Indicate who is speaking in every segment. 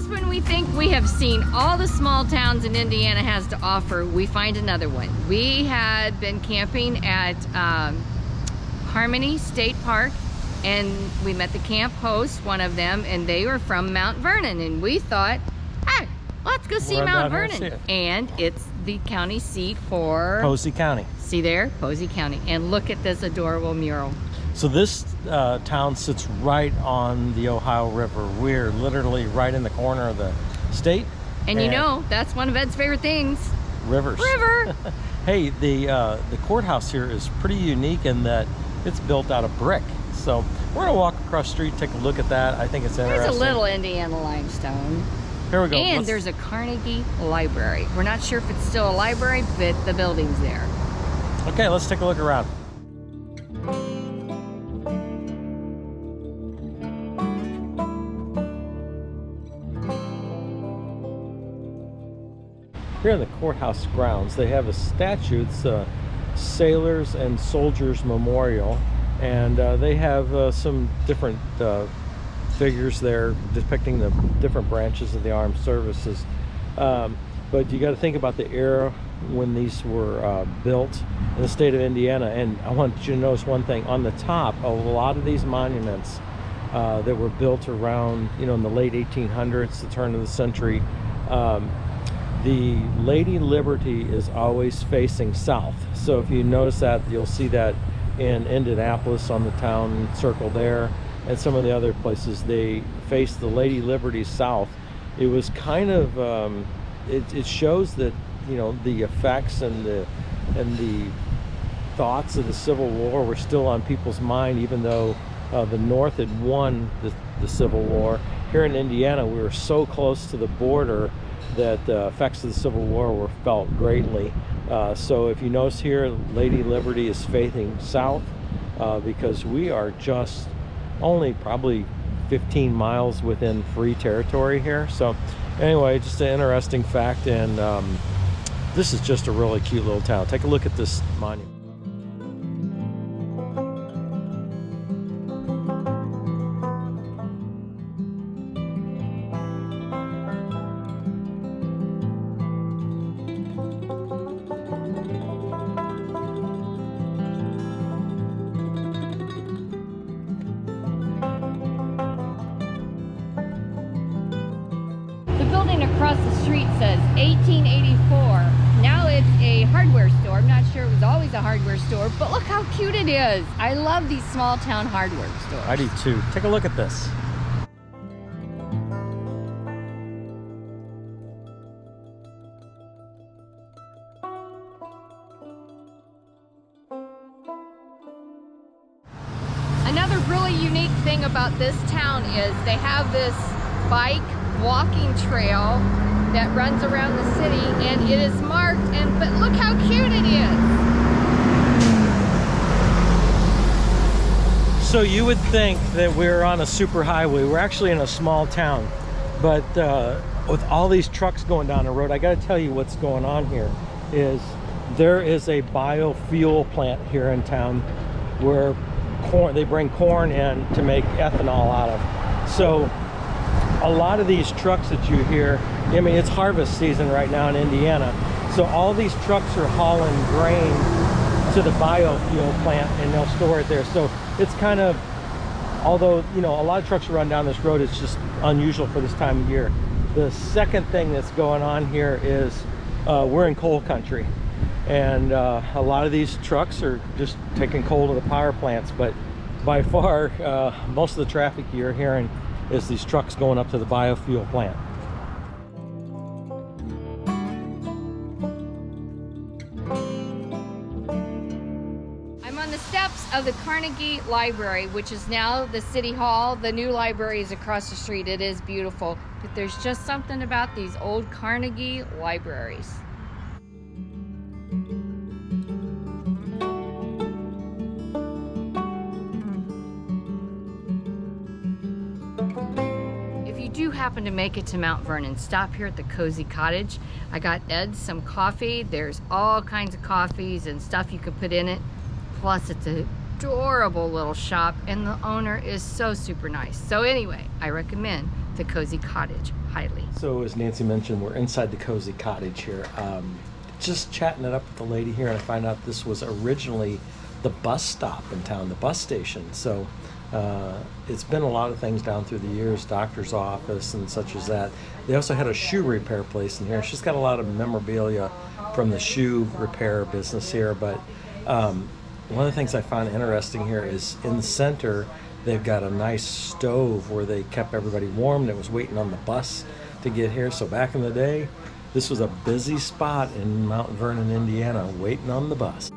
Speaker 1: Sometimes when we think we have seen all the small towns in Indiana has to offer, we find another one. We had been camping at Harmony State Park, and we met the camp host, one of them, and they were from Mount Vernon, and we thought, hey, let's go see Mount Vernon. And it's the county seat for
Speaker 2: Posey County.
Speaker 1: See there, Posey County. And look at this adorable mural.
Speaker 2: So this town sits right on the Ohio River. We're literally right in the corner of the state.
Speaker 1: And you know, that's one of Ed's favorite things.
Speaker 2: Rivers.
Speaker 1: River.
Speaker 2: Hey, the courthouse here is pretty unique in that it's built out of brick. So we're gonna walk across the street, take a look at that. I think it's interesting.
Speaker 1: There's a little Indiana limestone.
Speaker 2: Here we go.
Speaker 1: And there's a Carnegie Library. We're not sure if it's still a library, but the building's there.
Speaker 2: Okay, let's take a look around. Here in the courthouse grounds, they have a statue. It's a Sailors and Soldiers Memorial, and they have some different figures there depicting the different branches of the armed services. But you got to think about the era when these were built in the state of Indiana. And I want you to notice one thing. On the top of a lot of these monuments that were built around, you know, in the late 1800s, the turn of the century, the Lady Liberty is always facing south. So if you notice that, you'll see that in Indianapolis on the town circle there, and some of the other places, they face the Lady Liberty south. It was kind of, it shows that, you know, the effects and the thoughts of the Civil War were still on people's mind, even though the North had won the Civil War. Here in Indiana, we were so close to the border that the effects of the Civil War were felt greatly. So if you notice here, Lady Liberty is facing south because we are just only probably 15 miles within free territory here. So anyway, just an interesting fact, and this is just a really cute little town. Take a look at this monument.
Speaker 1: Across the street says 1884. Now it's a hardware store. I'm not sure it was always a hardware store, but look how cute it is. I love these small town hardware stores.
Speaker 2: I do too. Take a look at this.
Speaker 1: Another really unique thing about this town is they have this bike walking trail that runs around the city, and it is marked, but look how cute it is.
Speaker 2: So you would think that we're on a super highway. We're actually in a small town, but with all these trucks going down the road, I got to tell you what's going on here is there is a biofuel plant here in town where they bring corn in to make ethanol out of. So a lot of these trucks that you hear, I mean, it's harvest season right now in Indiana. So all these trucks are hauling grain to the biofuel plant, and they'll store it there. So it's kind of, although, you know, a lot of trucks run down this road, it's just unusual for this time of year. The second thing that's going on here is we're in coal country. And a lot of these trucks are just taking coal to the power plants. But by far, most of the traffic you're hearing is these trucks going up to the biofuel plant.
Speaker 1: I'm on the steps of the Carnegie Library, which is now the City Hall. The new library is across the street. It is beautiful, but there's just something about these old Carnegie libraries. Do happen to make it to Mount Vernon, stop here at the Cozy Cottage. I got Ed some coffee. There's all kinds of coffees and stuff you could put in it. Plus it's an adorable little shop, and the owner is so super nice. So anyway, I recommend the cozy cottage highly.
Speaker 2: So as Nancy mentioned, we're inside the cozy cottage here. Just chatting it up with the lady here, and I find out this was originally the bus stop in town, the bus station. So it's been a lot of things down through the years, doctor's office and such as that. They also had a shoe repair place in here. She's got a lot of memorabilia from the shoe repair business here, but one of the things I found interesting here is in the center, they've got a nice stove where they kept everybody warm that was waiting on the bus to get here. So back in the day, this was a busy spot in Mount Vernon, Indiana, waiting on the bus.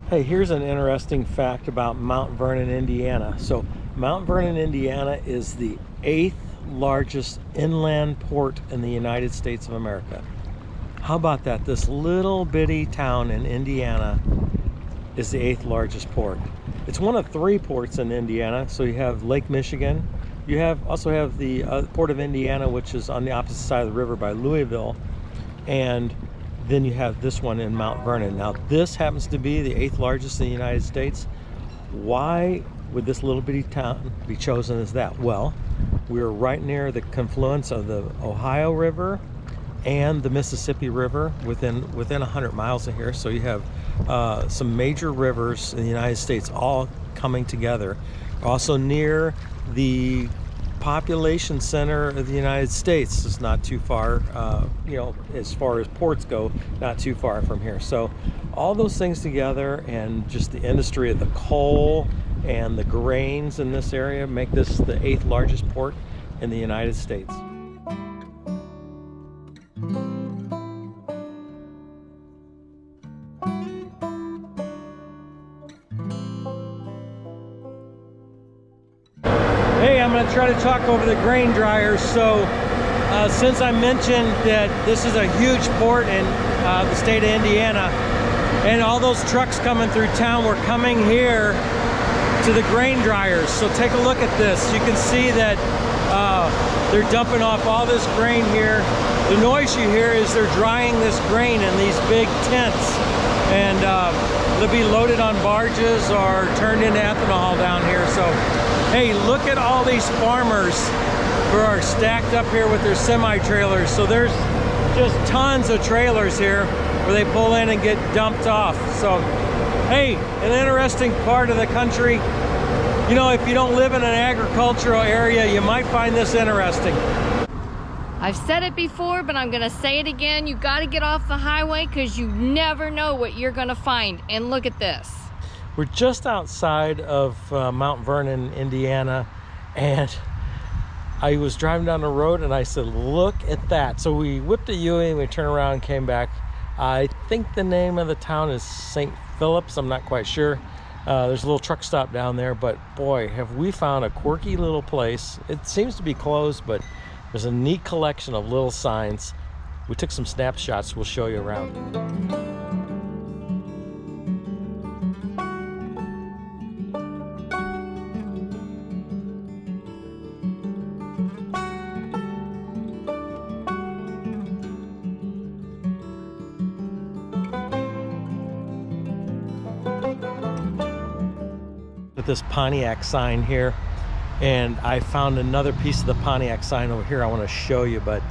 Speaker 2: Hey, here's an interesting fact about Mount Vernon, Indiana. So Mount Vernon, Indiana is the 8th largest inland port in the United States of America. How about that? This little bitty town in Indiana is the 8th largest port. It's one of 3 ports in Indiana. So you have Lake Michigan. You also have the Port of Indiana, which is on the opposite side of the river by Louisville. And then you have this one in Mount Vernon. Now this happens to be the 8th largest in the United States. Why would this little bitty town be chosen as that? Well, we're right near the confluence of the Ohio River and the Mississippi River within 100 miles of here. So you have some major rivers in the United States all coming together. Also near the population center of the United States. Is not too far, as far as ports go, not too far from here. So all those things together, and just the industry of the coal and the grains in this area, make this the 8th largest port in the United States. I'm going to try to talk over the grain dryers. So since I mentioned that this is a huge port in the state of Indiana, and all those trucks coming through town were coming here to the grain dryers. So take a look at this. You can see that they're dumping off all this grain here. The noise you hear is they're drying this grain in these big tents, and they'll be loaded on barges or turned into ethanol down here. So hey, look at all these farmers who are stacked up here with their semi-trailers. So there's just tons of trailers here where they pull in and get dumped off. So, hey, an interesting part of the country. You know, if you don't live in an agricultural area, you might find this interesting.
Speaker 1: I've said it before, but I'm gonna say it again. You gotta get off the highway because you never know what you're gonna find. And look at this.
Speaker 2: We're just outside of Mount Vernon, Indiana, and I was driving down the road and I said, look at that. So we whipped a U-turn, we turned around and came back. I think the name of the town is St. Phillips. I'm not quite sure. There's a little truck stop down there, but boy, have we found a quirky little place. It seems to be closed, but there's a neat collection of little signs. We took some snapshots. We'll show you around. This Pontiac sign here, and I found another piece of the Pontiac sign over here I want to show you, but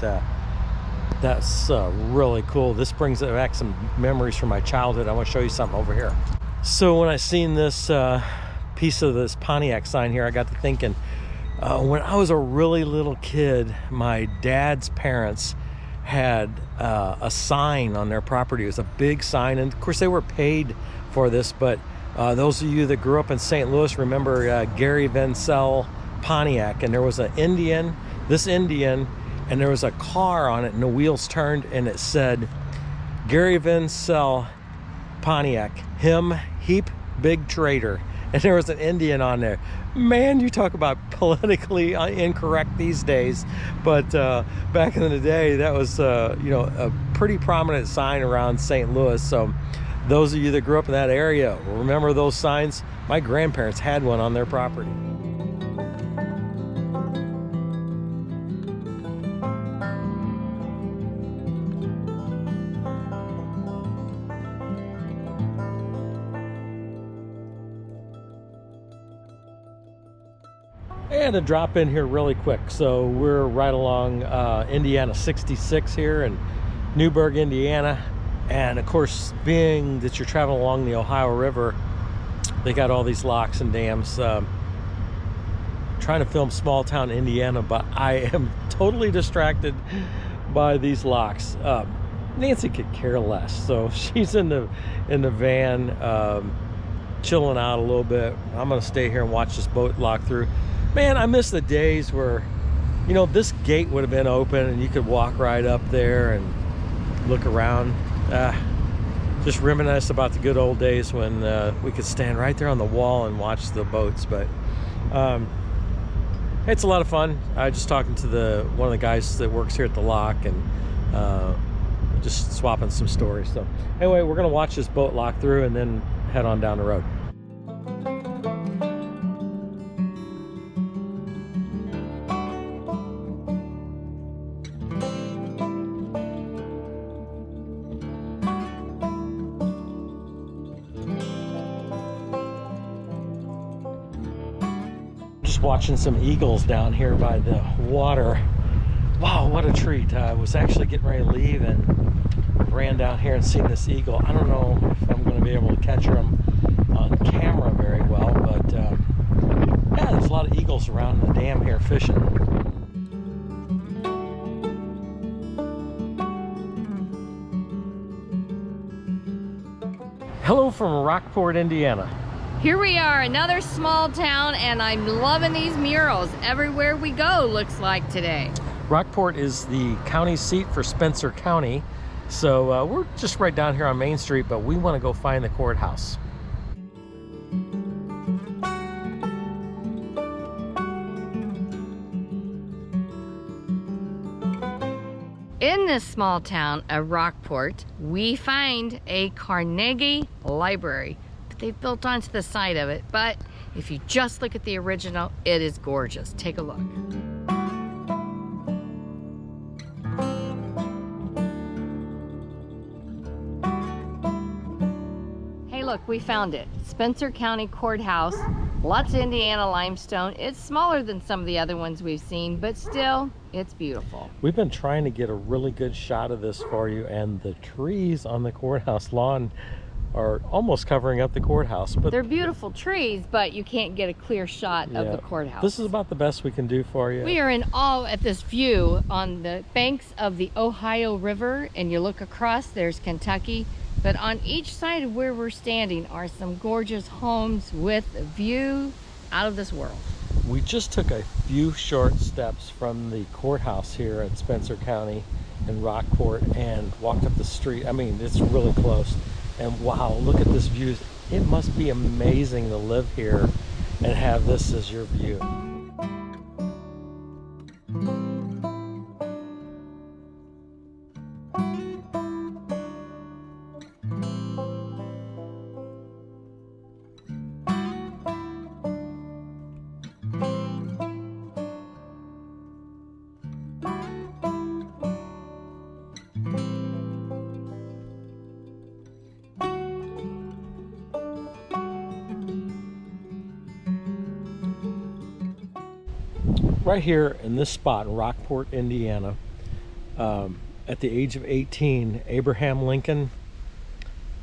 Speaker 2: that's really cool. This brings back some memories from my childhood. I want to show you something over here. So when I seen this piece of this Pontiac sign here, I got to thinking, when I was a really little kid, my dad's parents had a sign on their property. It was a big sign, and of course they were paid for this, but those of you that grew up in St. Louis remember Gary Vencell Pontiac, and there was an Indian, and there was a car on it, and the wheels turned, and it said, Gary Vencell Pontiac, him heap big trader. And there was an Indian on there. Man, you talk about politically incorrect these days, but back in the day, that was a pretty prominent sign around St. Louis. So Those of you that grew up in that area will remember those signs. My grandparents had one on their property. And to drop in here really quick, so we're right along Indiana 66 here in Newburgh, Indiana. And of course, being that you're traveling along the Ohio River, they got all these locks and dams. Trying to film small town Indiana, but I am totally distracted by these locks. Nancy could care less, so she's in the van, chilling out a little bit. I'm gonna stay here and watch this boat lock through. Man, I miss the days where, you know, this gate would have been open and you could walk right up there and look around. Just reminisce about the good old days when we could stand right there on the wall and watch the boats. But it's a lot of fun. I just talking to one of the guys that works here at the lock and just swapping some stories. So anyway, we're gonna watch this boat lock through and then head on down the road. Watching some eagles down here by the water. Wow, what a treat. I was actually getting ready to leave and ran down here and seen this eagle. I don't know if I'm going to be able to catch them on camera very well, but yeah, there's a lot of eagles around the dam here fishing. Hello from Rockport, Indiana.
Speaker 1: Here we are, another small town, and I'm loving these murals. Everywhere we go looks like today.
Speaker 2: Rockport is the county seat for Spencer County. So we're just right down here on Main Street, but we want to go find the courthouse.
Speaker 1: In this small town of Rockport, we find a Carnegie Library. They've built onto the side of it, but if you just look at the original, it is gorgeous. Take a look. Hey, look, we found it. Spencer County Courthouse. Lots of Indiana limestone. It's smaller than some of the other ones we've seen, but still, it's beautiful.
Speaker 2: We've been trying to get a really good shot of this for you, and the trees on the courthouse lawn are almost covering up the courthouse. But
Speaker 1: they're beautiful trees, but you can't get a clear shot of the courthouse.
Speaker 2: This is about the best we can do for you.
Speaker 1: We are in awe at this view on the banks of the Ohio River, and you look across, there's Kentucky. But on each side of where we're standing are some gorgeous homes with a view out of this world.
Speaker 2: We just took a few short steps from the courthouse here at Spencer County in Rockport and walked up the street. I mean, it's really close. And wow, look at this view. It must be amazing to live here and have this as your view. Right here in this spot in Rockport, Indiana, at the age of 18, Abraham Lincoln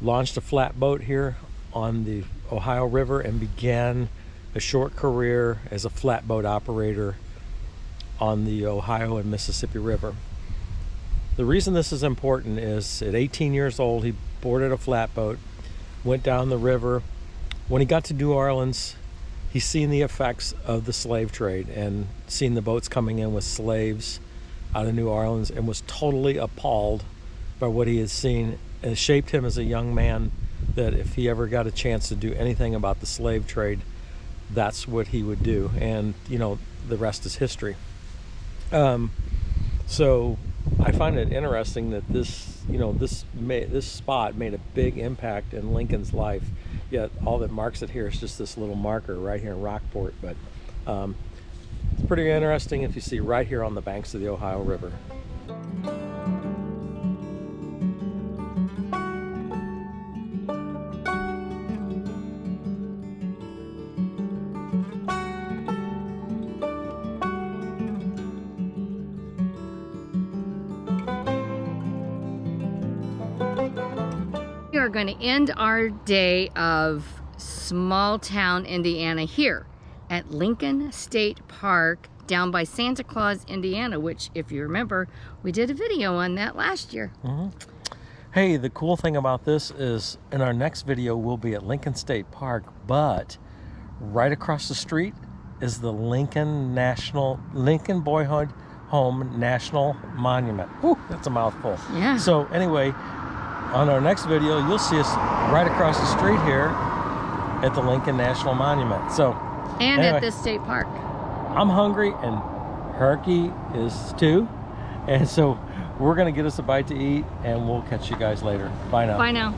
Speaker 2: launched a flatboat here on the Ohio River and began a short career as a flatboat operator on the Ohio and Mississippi River. The reason this is important is at 18 years old, he boarded a flatboat, went down the river. When he got to New Orleans, he's seen the effects of the slave trade and seen the boats coming in with slaves out of New Orleans and was totally appalled by what he had seen. It shaped him as a young man that if he ever got a chance to do anything about the slave trade, that's what he would do. And, you know, the rest is history. So I find it interesting that this, you know, this spot made a big impact in Lincoln's life. Yet all that marks it here is just this little marker right here in Rockport. But it's pretty interesting if you see right here on the banks of the Ohio River.
Speaker 1: We are going to end our day of small town Indiana here at Lincoln State Park down by Santa Claus, Indiana, which, if you remember, we did a video on that last year.
Speaker 2: Hey, the cool thing about this is in our next video we'll be at Lincoln State Park, but right across the street is the Lincoln Boyhood Home National Monument. Whew, that's a mouthful.
Speaker 1: Yeah.
Speaker 2: So anyway, on our next video, you'll see us right across the street here at the Lincoln National Monument. So,
Speaker 1: And
Speaker 2: anyway,
Speaker 1: at this state park.
Speaker 2: I'm hungry and Herky is too. And so we're gonna get us a bite to eat and we'll catch you guys later. Bye now.
Speaker 1: Bye now.